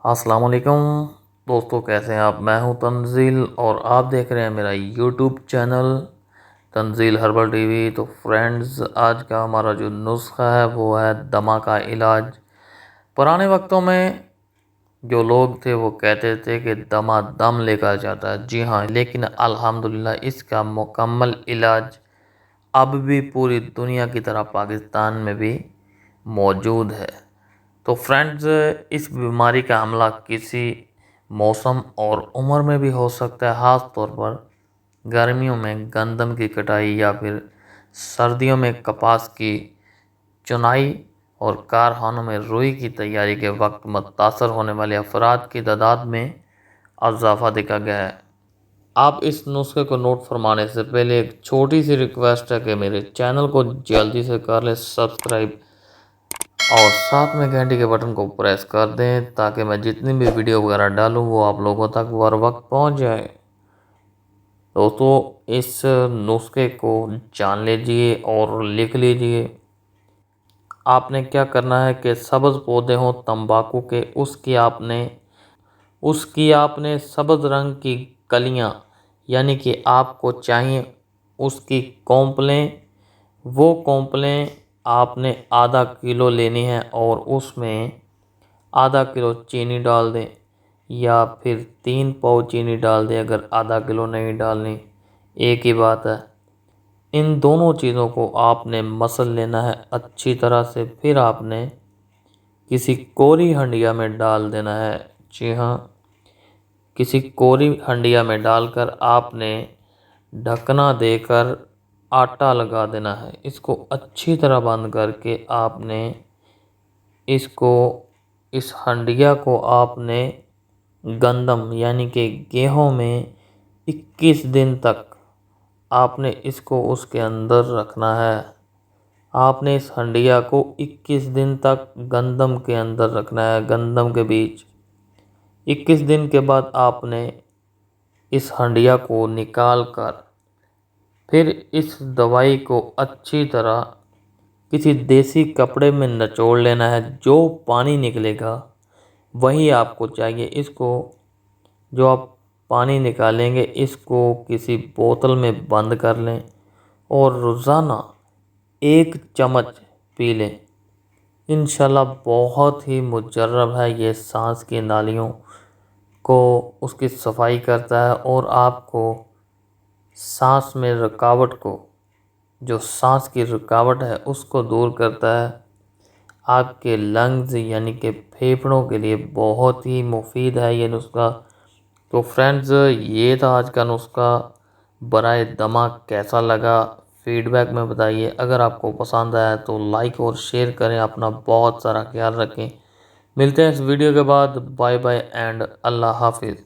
السلام علیکم دوستو، کیسے ہیں آپ؟ میں ہوں تنزیل اور آپ دیکھ رہے ہیں میرا یوٹیوب چینل تنزیل ہربل ٹی وی۔ تو فرینڈز، آج کا ہمارا جو نسخہ ہے وہ ہے دمہ کا علاج۔ پرانے وقتوں میں جو لوگ تھے وہ کہتے تھے کہ دمہ دم لے کر جاتا ہے، جی ہاں، لیکن الحمدللہ اس کا مکمل علاج اب بھی پوری دنیا کی طرح پاکستان میں بھی موجود ہے۔ تو فرینڈز، اس بیماری کا حملہ کسی موسم اور عمر میں بھی ہو سکتا ہے، خاص طور پر گرمیوں میں گندم کی کٹائی یا پھر سردیوں میں کپاس کی چنائی اور کارخانوں میں روئی کی تیاری کے وقت متاثر ہونے والے افراد کی تعداد میں اضافہ دیکھا گیا ہے۔ آپ اس نسخے کو نوٹ فرمانے سے پہلے ایک چھوٹی سی ریکویسٹ ہے کہ میرے چینل کو جلدی سے کر لیں سبسکرائب اور ساتھ میں گھنٹی کے بٹن کو پریس کر دیں تاکہ میں جتنی بھی ویڈیو وغیرہ ڈالوں وہ آپ لوگوں تک بر وقت پہنچ جائے۔ دوستو، اس نسخے کو جان لیجئے اور لکھ لیجئے۔ آپ نے کیا کرنا ہے کہ سبز پودے ہوں تمباکو کے، اس کی آپ نے سبز رنگ کی کلیاں، یعنی کہ آپ کو چاہیے اس کی کونپلیں، وہ کونپلیں آپ نے آدھا کلو لینی ہے اور اس میں آدھا کلو چینی ڈال دیں یا پھر 3 پاؤ چینی ڈال دیں اگر آدھا کلو نہیں ڈالنی، ایک ہی بات ہے۔ ان دونوں چیزوں کو آپ نے مسل لینا ہے اچھی طرح سے، پھر آپ نے کسی کوری ہنڈیا میں ڈال دینا ہے، جی ہاں، کسی کوری ہنڈیا میں ڈال کر آپ نے ڈھکنا دے کر آٹا لگا دینا ہے۔ اس کو اچھی طرح بند کر کے آپ نے اس ہنڈیا کو آپ نے گندم یعنی کہ گیہوں میں 21 دن تک آپ نے اس کو اس کے اندر رکھنا ہے۔ آپ نے اس ہنڈیا کو 21 دن تک گندم کے اندر رکھنا ہے، گندم کے بیچ۔ 21 دن کے بعد آپ نے اس ہنڈیا کو نکال کر پھر اس دوائی کو اچھی طرح کسی دیسی کپڑے میں نچوڑ لینا ہے۔ جو پانی نکلے گا وہی آپ کو چاہیے۔ اس کو جو آپ پانی نکالیں گے اس کو کسی بوتل میں بند کر لیں اور روزانہ 1 چمچ پی لیں۔ انشاءاللہ بہت ہی مجرب ہے، یہ سانس کی نالیوں کو اس کی صفائی کرتا ہے اور آپ کو سانس میں رکاوٹ کو، جو سانس کی رکاوٹ ہے اس کو دور کرتا ہے۔ آپ کے لنگز یعنی کہ پھیپھڑوں کے لیے بہت ہی مفید ہے یہ نسخہ۔ تو فرینڈز، یہ تھا آج کا نسخہ۔ برائے دمہ کیسا لگا فیڈ بیک میں بتائیے۔ اگر آپ کو پسند آیا تو لائک اور شیئر کریں۔ اپنا بہت سارا خیال رکھیں۔ ملتے ہیں اس ویڈیو کے بعد۔ بائے بائے اینڈ اللہ حافظ۔